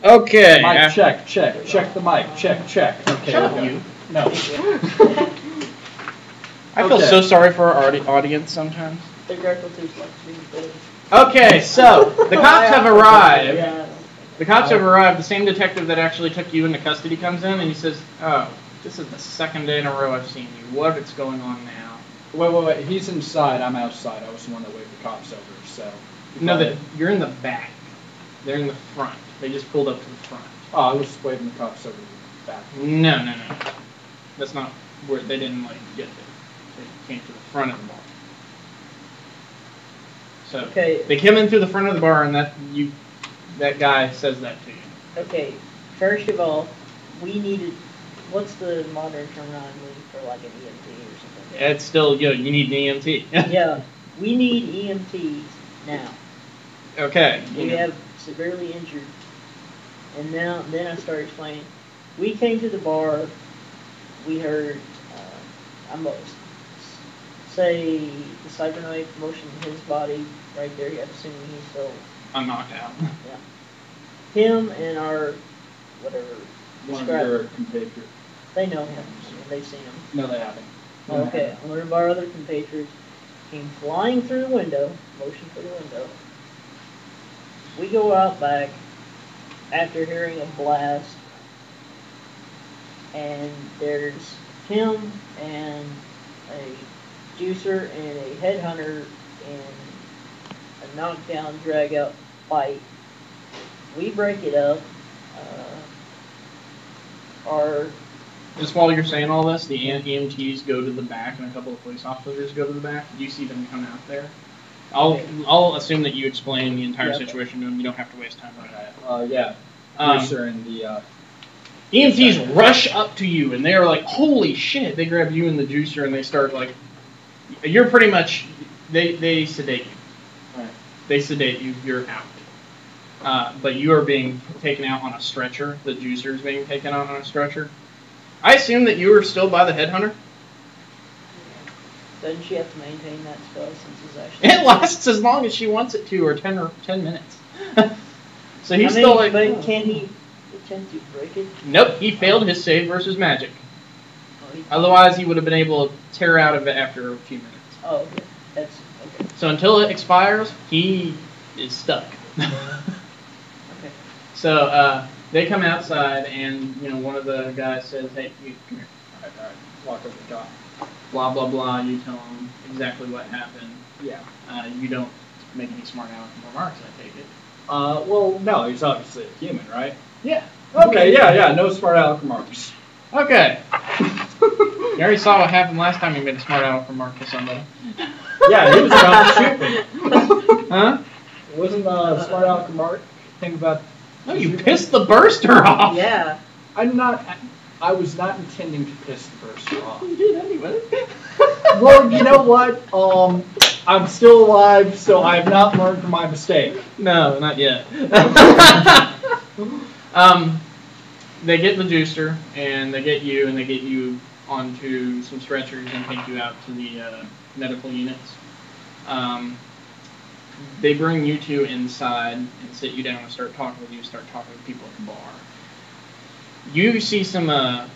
Okay. Mic check. Check the mic. Check. Okay. Shut up, you. No. I feel so sorry for our audience sometimes. Okay, so the cops have arrived. The cops have arrived. The same detective that actually took you into custody comes in and he says, "Oh, this is the second day in a row I've seen you. What is going on now?" Wait. He's inside. I'm outside. I was the one that waved the cops over. So. No, you're in the back. They're in the front. They just pulled up to the front. Oh, I was waving the cops over the back. No. That's not where they didn't get there. They came to the front of the bar. So they came in through the front of the bar, and that guy says that to you. Okay, first of all, we needed. What's the modern terminology for like an EMT or something? It's still you need an EMT. Yeah, we need EMTs now. Okay. We have severely injured, and then I started explaining. We came to the bar. We heard. I'm gonna say the cybernetic motion in his body right there. I'm assuming he's still. I'm knocked out. Yeah. Him and our whatever. One of your compatriots. They know him. They've seen him. No, they haven't. Okay. One of our other compatriots came flying through the window. Motion for the window. We go out back after hearing a blast, and there's him and a juicer and a headhunter in a knockdown, drag-out fight. We break it up. Just while you're saying all this, the EMTs go to the back, and a couple of police officers go to the back. You see them come out there. I'll assume that you explain the entire situation to them. You don't have to waste time on that. Yeah. Juicer and the EMTs rush up to you, and they are like, "Holy shit!" They grab you and the juicer, and they start like, you're pretty much. They sedate you. Right. They sedate you. You're out. But you are being taken out on a stretcher. The juicer is being taken out on a stretcher. I assume that you are still by the headhunter. Doesn't she have to maintain that spell since it's actually... It lasts as long as she wants it to, or 10 minutes. So he's still like... But can he attempt to break it? Nope, he failed his save versus magic. Otherwise, he would have been able to tear out of it after a few minutes. Oh, okay. That's... Okay. So until it expires, he is stuck. Okay. So, they come outside, and, one of the guys says, "Hey, you, come here." All right. Walk over the top. Blah, blah, blah. You tell him exactly what happened. Yeah. You don't make any smart aleck remarks, I take it. Well, no, he's obviously a human, right? Yeah. Okay, yeah, no smart aleck remarks. Okay. You already saw what happened last time you made a smart aleck remark to somebody. Yeah, he was about to shoot me. Huh? It wasn't a smart aleck remark thing about... No, you pissed the burster off. Yeah. I was not intending to piss the burster off. You did anyway. Well, you know what? I'm still alive, so I have not learned from my mistake. No, not yet. They get the juicer, and they get you onto some stretchers and take you out to the medical units. They bring you two inside and sit you down and start talking with you, start talking to people at the bar. You see some,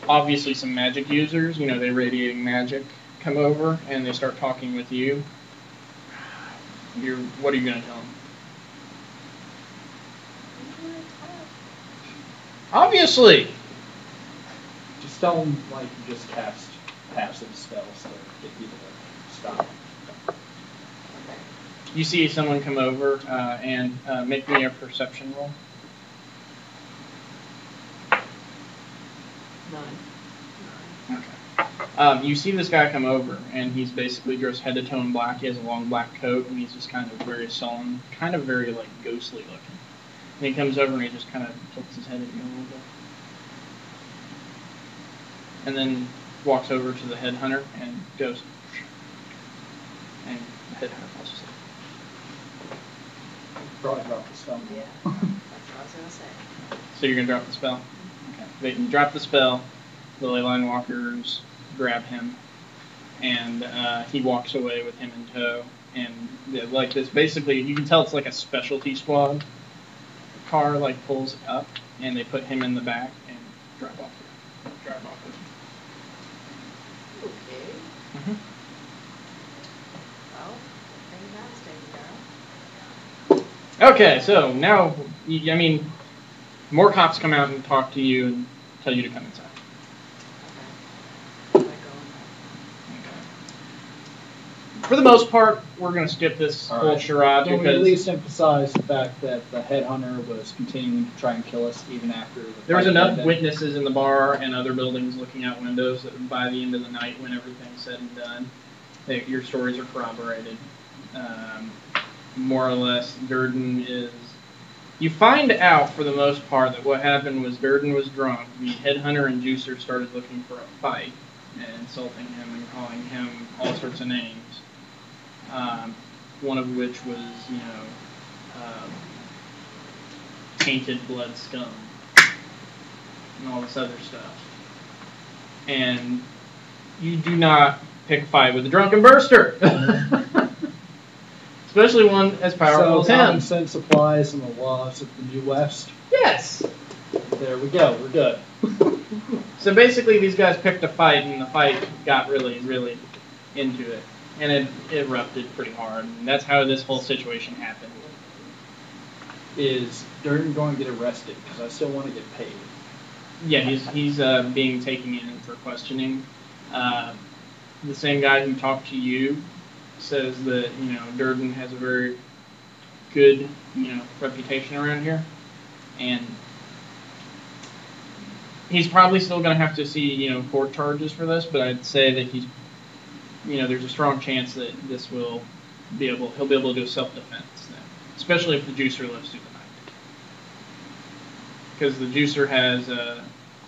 obviously some magic users, they're radiating magic, come over, and they start talking with you. What are you going to tell them? Obviously! Just tell them, you just cast passive spells to get people to stop. You see someone come over and make me a perception roll. 9. Okay. You see this guy come over, and he's basically dressed head to toe in black. He has a long black coat, and he's just kind of very sullen, kind of very ghostly looking. And he comes over and he just kind of tilts his head at you a little bit, and then walks over to the headhunter and goes, and the headhunter falls asleep. Probably drop the spell. Yeah, that's what I was going to say. So you're going to drop the spell? Okay. They drop the spell, the ley line walkers grab him, and he walks away with him in tow. And this, basically, you can tell it's like a specialty squad. car like pulls up, and they put him in the back and drive off with Okay. him. Mhm. Well, I think that's taken care of. Okay, so now, I mean, more cops come out and talk to you and tell you to come inside. Okay. Am I going? For the most part, we're going to skip this All whole right. charade Can we at because least emphasize the fact that the headhunter was continuing to try and kill us even after the there was fight enough ended? witnesses in the bar and other buildings looking out windows that by the end of the night, when everything's said and done, that your stories are corroborated. More or less, Durden is... You find out, for the most part, that what happened was Durden was drunk. The headhunter and juicer started looking for a fight and insulting him and calling him all sorts of names. One of which was, tainted blood scum and all this other stuff. And you do not pick a fight with a drunken burster. Especially one as powerful So as common him. sense applies in the laws of the New West. Yes! There we go. We're good. So basically these guys picked a fight, and the fight got really, really into it. And it erupted pretty hard. And that's how this whole situation happened. Is Durden going to get arrested? Because I still want to get paid. Yeah, he's being taken in for questioning. The same guy who talked to you says that, Durden has a very good, reputation around here. And he's probably still going to have to see, court charges for this, but I'd say that he's, there's a strong chance that he'll be able to do self-defense then, especially if the juicer lives through the night. Because the juicer has,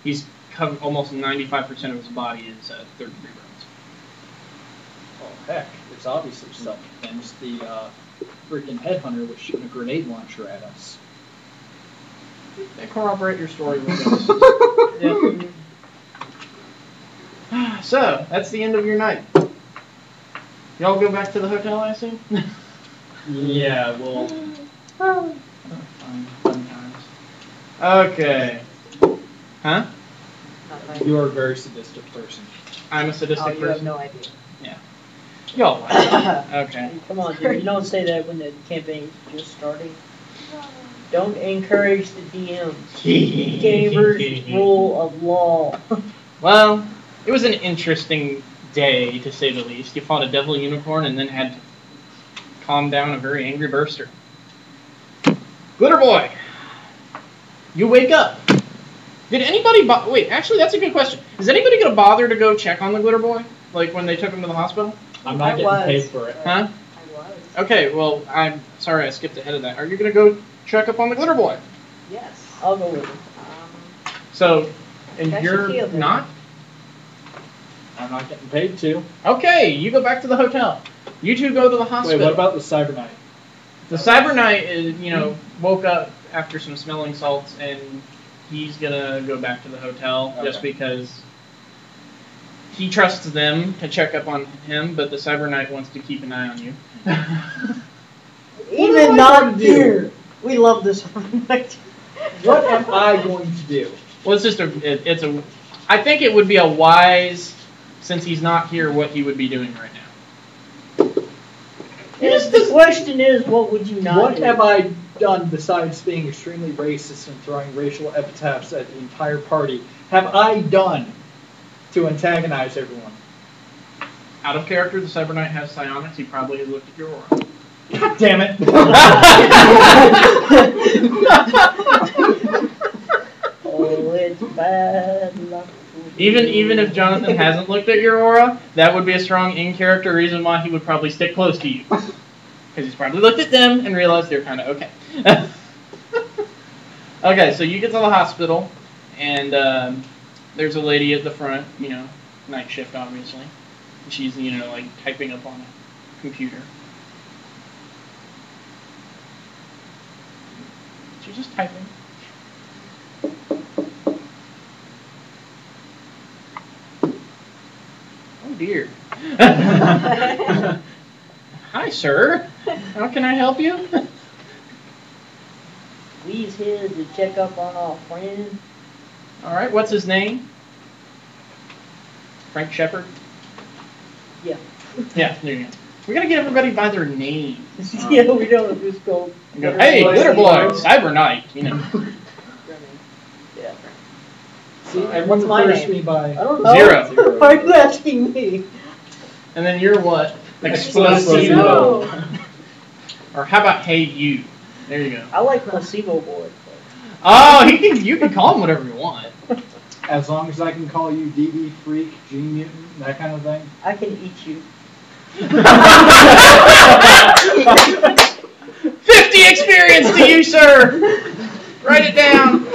he's covered almost 95% of his body is third-degree burns. Oh, heck. It's obviously self-defense. The freaking headhunter was shooting a grenade launcher at us. They corroborate your story with this. So, that's the end of your night. Y'all go back to the hotel, I assume? Yeah, well, Fun times. Okay. Huh? Nothing. you are a very sadistic person. I'm a sadistic Oh, you have person. no idea. Y'all like Okay. Come on, dude. You don't say that when the campaign's just starting. Don't encourage the DMs. Gamer's rule of law. Well, it was an interesting day, to say the least. You fought a devil unicorn and then had to calm down a very angry burster. Glitter Boy, you wake up. Did anybody wait, actually, that's a good question. Is anybody going to bother to go check on the Glitter Boy? Like when they took him to the hospital? I'm not getting paid for it. Huh? I was. Okay, well, I'm sorry I skipped ahead of that. Are you going to go check up on the Glitter Boy? Yes. I'll go with him. So, and That should you're heal him. not? I'm not getting paid to. Okay, you go back to the hotel. You two go to the hospital. Wait, what about the Cyber Knight? The Cyber Knight is, woke up after some smelling salts, and he's gonna go back to the hotel just Okay. because he trusts them to check up on him, but the Cyber Knight wants to keep an eye on you. Even am I going not to do? here. We love this one. What am I going to do? Well, it's just I think it would be a wise, since he's not here, what he would be doing right now. The question is, what would you not What do? have I done besides being extremely racist and throwing racial epitaphs at the entire party? Have I done to antagonize everyone? Out of character, the Cyber Knight has psionics. He probably has looked at your aura. God damn it! Oh, it's bad luck. Even if Jonathan hasn't looked at your aura, that would be a strong in-character reason why he would probably stick close to you. Because he's probably looked at them and realized they're kind of okay. Okay, so you get to the hospital, and there's a lady at the front, night shift, obviously. She's, like, typing up on a computer. She's just typing. Oh dear. Hi, sir. How can I help you? We is here to check up on our friend. All right, what's his name? Frank Shepard? Yeah. Yeah, there you go. We gotta get everybody by their name. Yeah, we don't just go. Go, hey, Glitter Boy, Cyber Knight, you know. Yeah. See, everyone What's my refers name? to me by. I don't know. Zero. Why are you asking me? And then you're what? Explosivo. No. Or how about Hey You? There you go. I like Placebo Boy. Oh, you can call him whatever you want. As long as I can call you DB Freak, Gene Mutant, that kind of thing. I can eat you. 50 experience to you, sir. Write it down.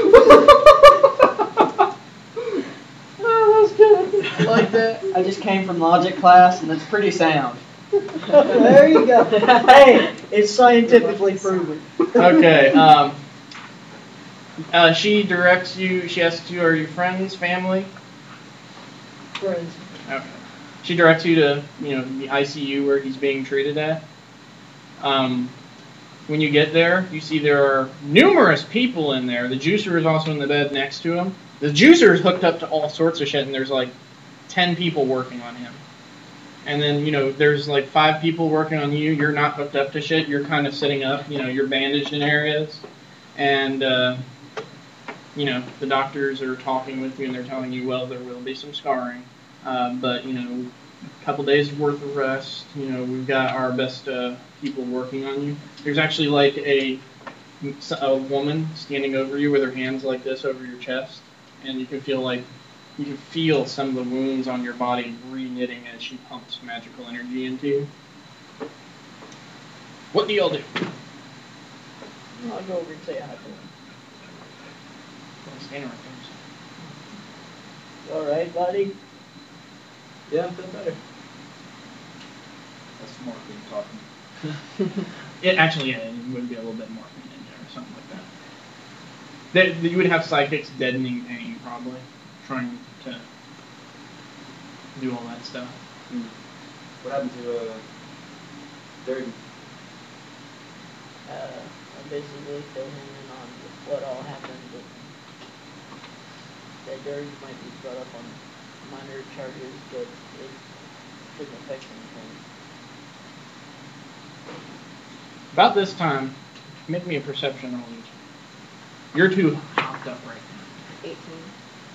Oh, that's good. I like that. I just came from logic class, and it's pretty sound. There you go. Hey, it's scientifically proven. Okay. She directs you. She asks you, "Are you friends, family?" Friends. Okay. She directs you to, the ICU where he's being treated at. When you get there, you see there are numerous people in there. The juicer is also in the bed next to him. The juicer is hooked up to all sorts of shit, and there's like 10 people working on him. And then, there's like 5 people working on you. You're not hooked up to shit. You're kind of sitting up. You're bandaged in areas. And, the doctors are talking with you, and they're telling you, well, there will be some scarring. But, a couple days worth of rest. We've got our best people working on you. There's actually like a woman standing over you with her hands like this over your chest. And you can feel some of the wounds on your body re-knitting as she pumps magical energy into you. What do y'all do? I'll go over and say hi to him. Stand right You alright, buddy? Yeah, I'm feeling better. That's morphine talking. there. It would be a little bit more in there or something like that. You would have psychics deadening pain, probably, trying to do all that stuff. What happened to Durden? I basically filled him in on what all happened. But that Dirty might be brought up on minor charges, but it didn't affect anything. About this time, make me a perception roll. You're too hopped up right now. 18.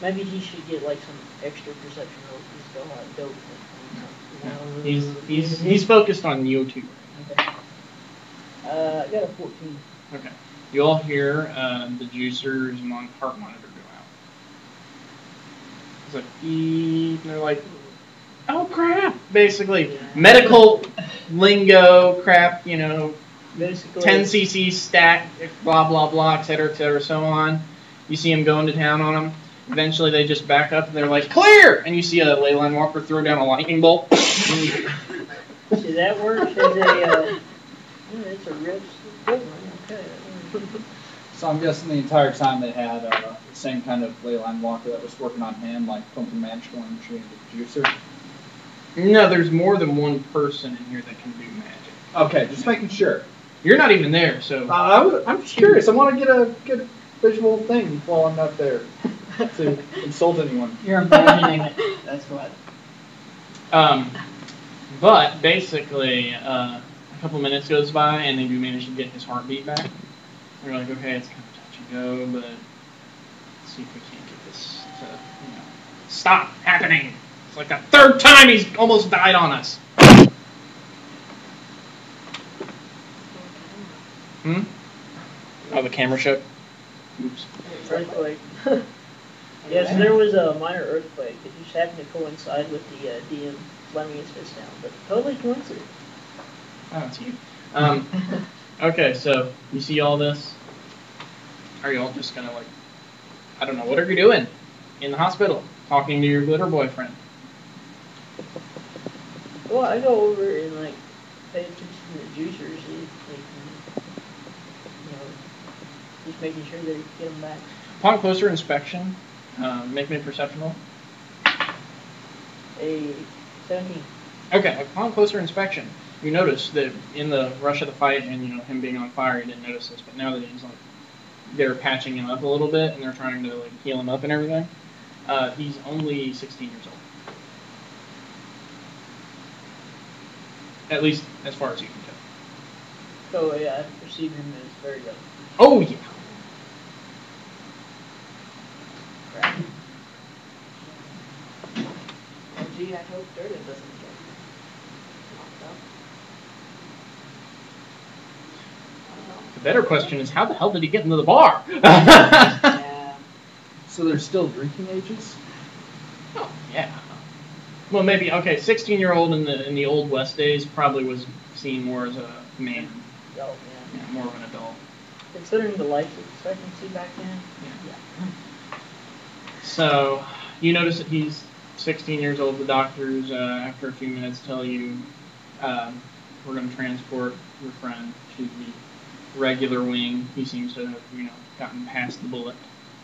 Maybe he should get like some extra perception rolls. He's still hot dope. He's focused on you too. Okay. I got a 14. Okay. You all hear the juicer's heart monitor go out. It's like beep, and they're like, "Oh crap!" Basically, medical lingo crap. Basically, 10 cc stack, blah blah blah, etc., so on. You see him going to town on them. Eventually, they just back up and they're like, "Clear!" And you see a ley line walker throw down a lightning bolt. See, that works as it's a real good one. Okay. So I'm guessing the entire time they had the same kind of ley line walker that was working on him, like pumping magical energy into the juicer. No, there's more than one person in here that can do magic. Okay, just making sure. You're not even there, so. I'm just curious. I want to get a good visual thing while I'm not there to insult anyone. You're imagining it. That's what. But basically, a couple minutes goes by, and they do manage to get his heartbeat back. They're like, okay, it's kind of touch and go, but let's see if we can't get this to, stop happening. It's like the 3rd time he's almost died on us. Oh, the camera shook. Oops. Earthquake. Yeah, so there was a minor earthquake. It just happened to coincide with the DM slamming his fist down, but totally coincident. Oh, it's you. Okay, so you see all this? Are you all just gonna I don't know, what are you doing in the hospital? Talking to your glitter boyfriend. Well, I go over and pay attention to the juicers, see if they can, just making sure they get them back. Upon closer inspection, make me a perception roll. A 17. Okay, upon closer inspection, you notice that in the rush of the fight and him being on fire, you didn't notice this, but now that he's they're patching him up a little bit and they're trying to like heal him up and everything. He's only 16 years old. At least as far as you can tell. So yeah, I perceive him as very young. Oh yeah. Crap. Oh, gee, I hope Durden doesn't get locked up. I don't know. The better question is, how the hell did he get into the bar? Yeah. So they're still drinking ages? Oh, yeah. Well, maybe okay. 16-year-old in the old West days probably was seen more as a man, Oh, yeah. yeah, more of an adult. Considering the life expectancy back then. Yeah. So you notice that he's 16 years old. The doctors, after a few minutes, tell you we're going to transport your friend to the regular wing. He seems to have, gotten past the bullet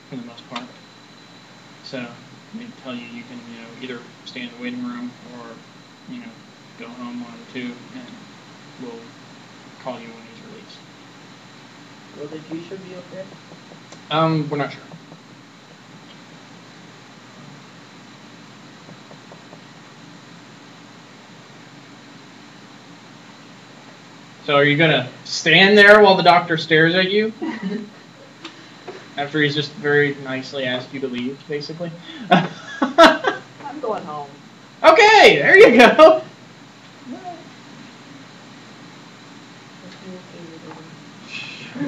for the most part. So they tell you you can, either stay in the waiting room or, go home on the tube, and we'll call you when he's released. Will the juicer be okay? We're not sure. So are you gonna stand there while the doctor stares at you? After he's just very nicely asked you to leave, basically? I'm going home. Okay, there you go.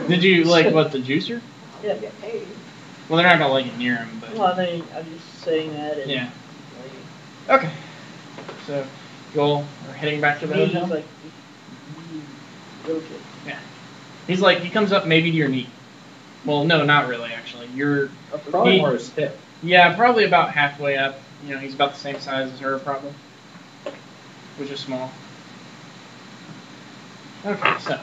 Did you like what, the juicer? Yeah. I'll get paid. Well, they're not gonna let you near him, but Well, I'm just saying that. And, yeah. Like, Okay. So you all are heading back to the me, he's hotel. like, little kid. Yeah. He's like, he comes up maybe to your knee. Well, no, not really. Actually, you're Probably He- more his hip. yeah, probably about halfway up. He's about the same size as her, probably, which is small. Okay, so.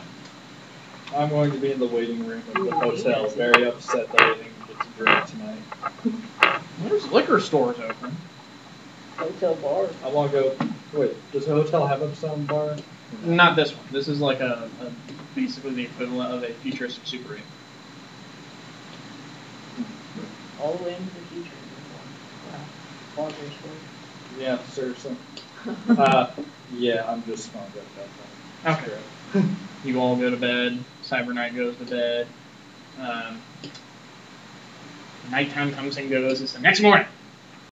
I'm going to be in the waiting room of the hotel, very upset that I didn't get to drink tonight. There's liquor stores open. Hotel bar. I want to go. Wait, does the hotel have its own bar? Not this one. This is like a basically the equivalent of a futuristic Super 8. All the way into the future. Wow. Bonders Yeah, seriously. Yeah, I'm just going to go to that. Okay. You all go to bed. Cyber Knight goes to bed. Nighttime comes and goes. It's the next morning.